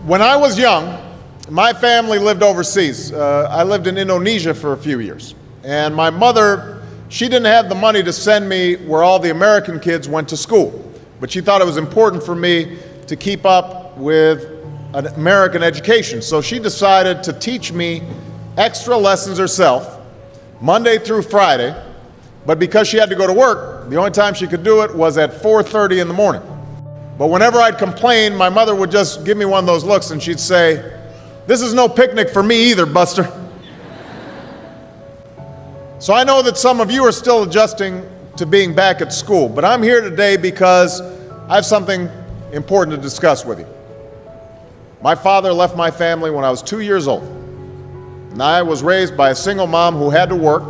When I was young, my family lived overseas. I lived in Indonesia for a few years. And my mother, she didn't have the money to send me where all the American kids went to school. But she thought it was important for me to keep up with an American education. So she decided to teach me extra lessons herself, Monday through Friday. But because she had to go to work, the only time she could do it was at 4:30 in the morning. But whenever I'd complain, my mother would just give me one of those looks and she'd say, "This is no picnic for me either, Buster." So I know that some of you are still adjusting to being back at school, but I'm here today because I have something important to discuss with you. My father left my family when I was 2 years old, and I was raised by a single mom who had to work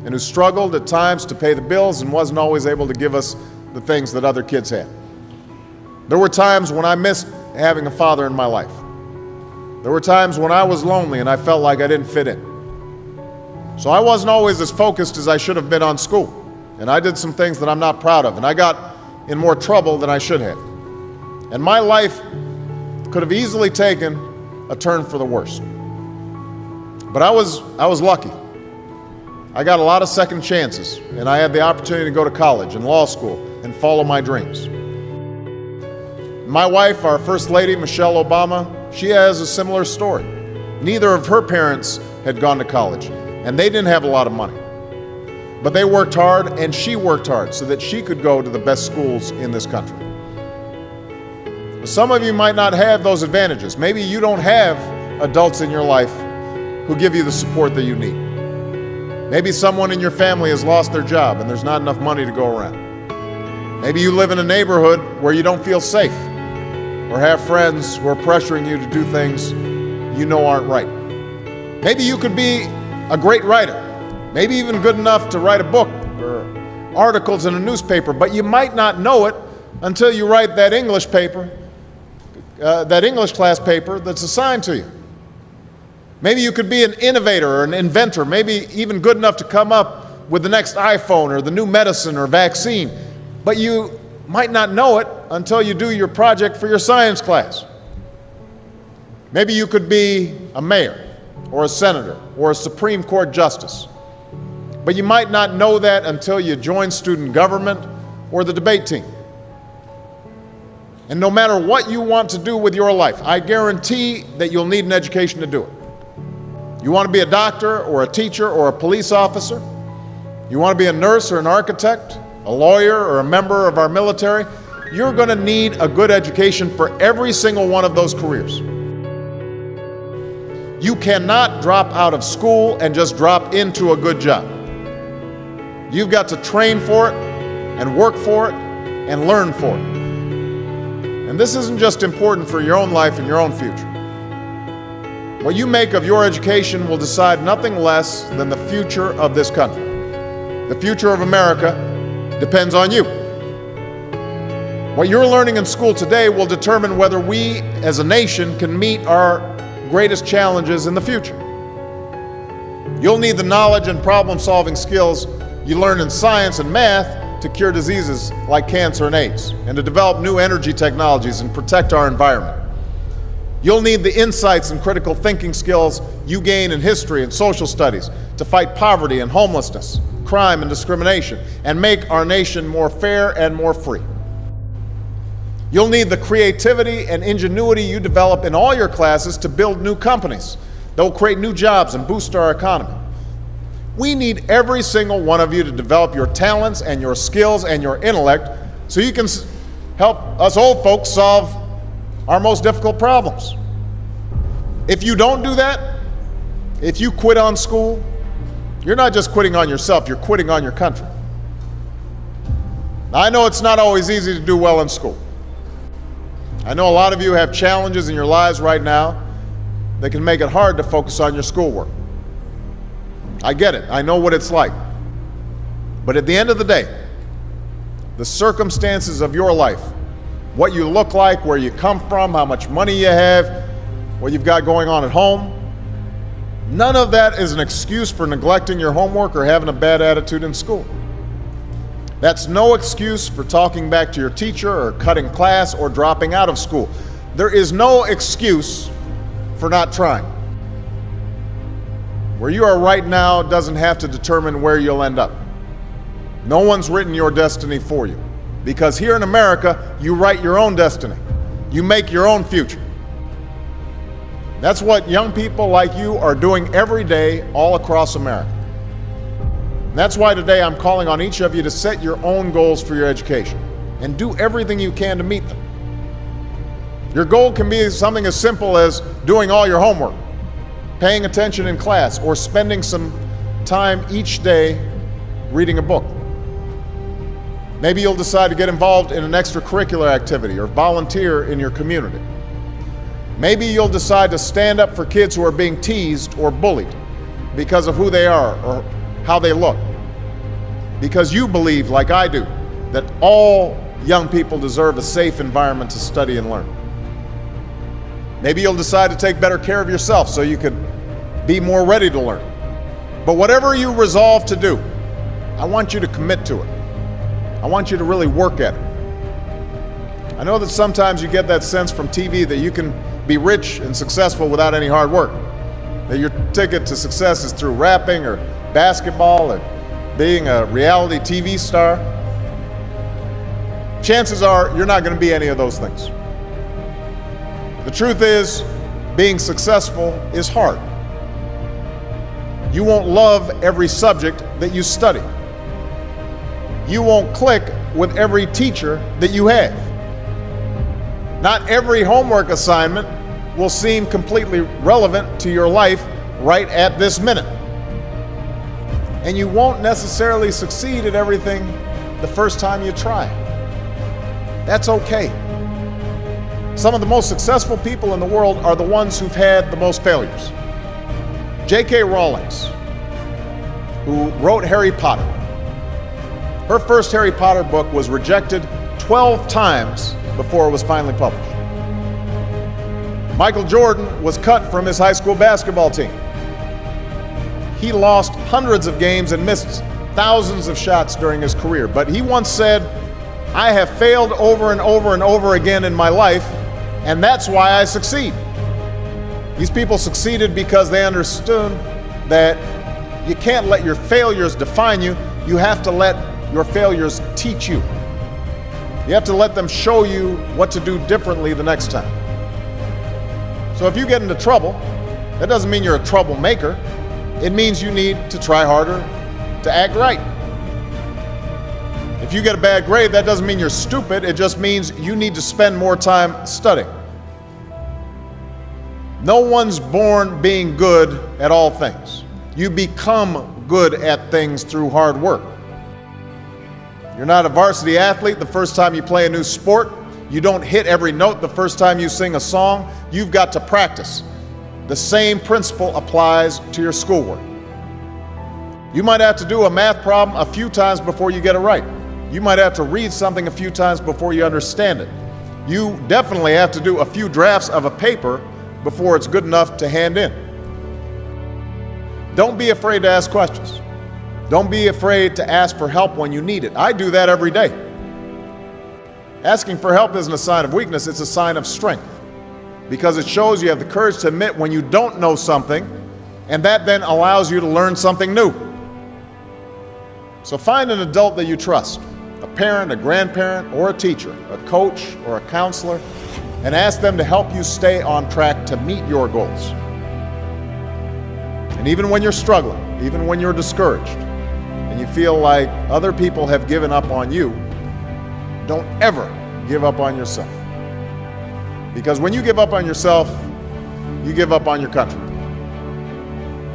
and who struggled at times to pay the bills and wasn't always able to give us the things that other kids had. There were times when I missed having a father in my life. There were times when I was lonely and I felt like I didn't fit in. So I wasn't always as focused as I should have been on school. And I did some things that I'm not proud of. And I got in more trouble than I should have. And my life could have easily taken a turn for the worse. But I was lucky. I got a lot of second chances. And I had the opportunity to go to college and law school and follow my dreams. My wife, our First Lady, Michelle Obama, she has a similar story. Neither of her parents had gone to college, and they didn't have a lot of money. But they worked hard, and she worked hard so that she could go to the best schools in this country. Some of you might not have those advantages. Maybe you don't have adults in your life who give you the support that you need. Maybe someone in your family has lost their job, and there's not enough money to go around. Maybe you live in a neighborhood where you don't feel safe, or have friends who are pressuring you to do things you know aren't right. Maybe you could be a great writer, maybe even good enough to write a book or articles in a newspaper, but you might not know it until you write that English paper, that English class paper that's assigned to you. Maybe you could be an innovator or an inventor, maybe even good enough to come up with the next iPhone or the new medicine or vaccine, but you might not know it until you do your project for your science class. Maybe you could be a mayor or a senator or a Supreme Court justice, but you might not know that until you join student government or the debate team. And no matter what you want to do with your life, I guarantee that you'll need an education to do it. You want to be a doctor or a teacher or a police officer? You want to be a nurse or an architect, a lawyer or a member of our military? You're going to need a good education for every single one of those careers. You cannot drop out of school and just drop into a good job. You've got to train for it and work for it and learn for it. And this isn't just important for your own life and your own future. What you make of your education will decide nothing less than the future of this country. The future of America depends on you. What you're learning in school today will determine whether we as a nation can meet our greatest challenges in the future. You'll need the knowledge and problem-solving skills you learn in science and math to cure diseases like cancer and AIDS, and to develop new energy technologies and protect our environment. You'll need the insights and critical thinking skills you gain in history and social studies to fight poverty and homelessness, crime and discrimination, and make our nation more fair and more free. You'll need the creativity and ingenuity you develop in all your classes to build new companies that will create new jobs and boost our economy. We need every single one of you to develop your talents and your skills and your intellect so you can help us old folks solve our most difficult problems. If you don't do that, if you quit on school, you're not just quitting on yourself, you're quitting on your country. Now, I know it's not always easy to do well in school. I know a lot of you have challenges in your lives right now that can make it hard to focus on your schoolwork. I get it. I know what it's like. But at the end of the day, the circumstances of your life, what you look like, where you come from, how much money you have, what you've got going on at home, none of that is an excuse for neglecting your homework or having a bad attitude in school. That's no excuse for talking back to your teacher or cutting class or dropping out of school. There is no excuse for not trying. Where you are right now doesn't have to determine where you'll end up. No one's written your destiny for you. Because here in America, you write your own destiny. You make your own future. That's what young people like you are doing every day all across America. And that's why today I'm calling on each of you to set your own goals for your education and do everything you can to meet them. Your goal can be something as simple as doing all your homework, paying attention in class, or spending some time each day reading a book. Maybe you'll decide to get involved in an extracurricular activity or volunteer in your community. Maybe you'll decide to stand up for kids who are being teased or bullied because of who they are or how they look. Because you believe, like I do, that all young people deserve a safe environment to study and learn. Maybe you'll decide to take better care of yourself so you could be more ready to learn. But whatever you resolve to do, I want you to commit to it. I want you to really work at it. I know that sometimes you get that sense from TV that you can be rich and successful without any hard work. That your ticket to success is through rapping or basketball or being a reality TV star. Chances are you're not going to be any of those things. The truth is, being successful is hard. You won't love every subject that you study. You won't click with every teacher that you have. Not every homework assignment will seem completely relevant to your life right at this minute. And you won't necessarily succeed at everything the first time you try. That's okay. Some of the most successful people in the world are the ones who've had the most failures. J.K. Rowling, who wrote Harry Potter. Her first Harry Potter book was rejected 12 times before it was finally published. Michael Jordan was cut from his high school basketball team. He lost hundreds of games and missed thousands of shots during his career. But he once said, "I have failed over and over and over again in my life, and that's why I succeed." These people succeeded because they understood that you can't let your failures define you. You have to let your failures teach you. You have to let them show you what to do differently the next time. So if you get into trouble, that doesn't mean you're a troublemaker. It means you need to try harder to act right. If you get a bad grade, that doesn't mean you're stupid. It just means you need to spend more time studying. No one's born being good at all things. You become good at things through hard work. You're not a varsity athlete the first time you play a new sport. You don't hit every note the first time you sing a song. You've got to practice. The same principle applies to your schoolwork. You might have to do a math problem a few times before you get it right. You might have to read something a few times before you understand it. You definitely have to do a few drafts of a paper before it's good enough to hand in. Don't be afraid to ask questions. Don't be afraid to ask for help when you need it. I do that every day. Asking for help isn't a sign of weakness, it's a sign of strength. Because it shows you have the courage to admit when you don't know something, and that then allows you to learn something new. So find an adult that you trust, a parent, a grandparent, or a teacher, a coach, or a counselor, and ask them to help you stay on track to meet your goals. And even when you're struggling, even when you're discouraged, and you feel like other people have given up on you, don't ever give up on yourself. Because when you give up on yourself, you give up on your country.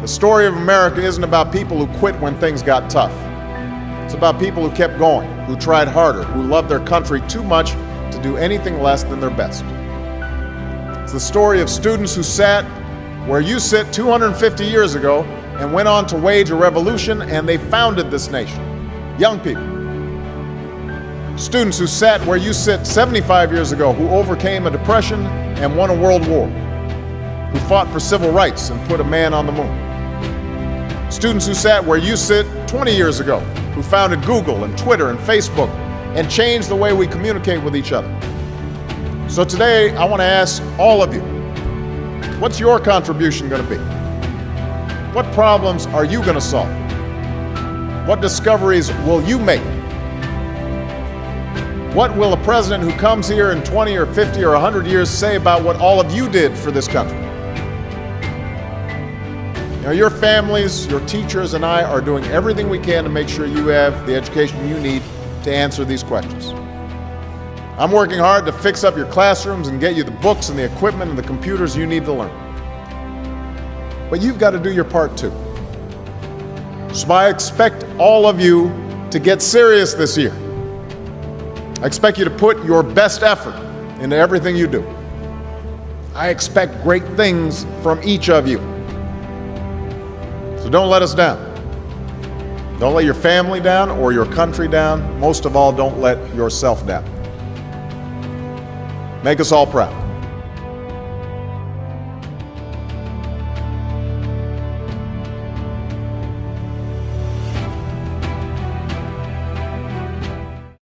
The story of America isn't about people who quit when things got tough. It's about people who kept going, who tried harder, who loved their country too much to do anything less than their best. It's the story of students who sat where you sit 250 years ago and went on to wage a revolution, and they founded this nation. Young people. Students who sat where you sit 75 years ago, who overcame a depression and won a world war, who fought for civil rights and put a man on the moon. Students who sat where you sit 20 years ago, who founded Google and Twitter and Facebook and changed the way we communicate with each other. So today, I want to ask all of you, what's your contribution going to be? What problems are you going to solve? What discoveries will you make? What will a president who comes here in 20 or 50 or 100 years say about what all of you did for this country? You know, your families, your teachers, and I are doing everything we can to make sure you have the education you need to answer these questions. I'm working hard to fix up your classrooms and get you the books and the equipment and the computers you need to learn. But you've got to do your part too. So I expect all of you to get serious this year. I expect you to put your best effort into everything you do. I expect great things from each of you. So don't let us down. Don't let your family down or your country down. Most of all, don't let yourself down. Make us all proud.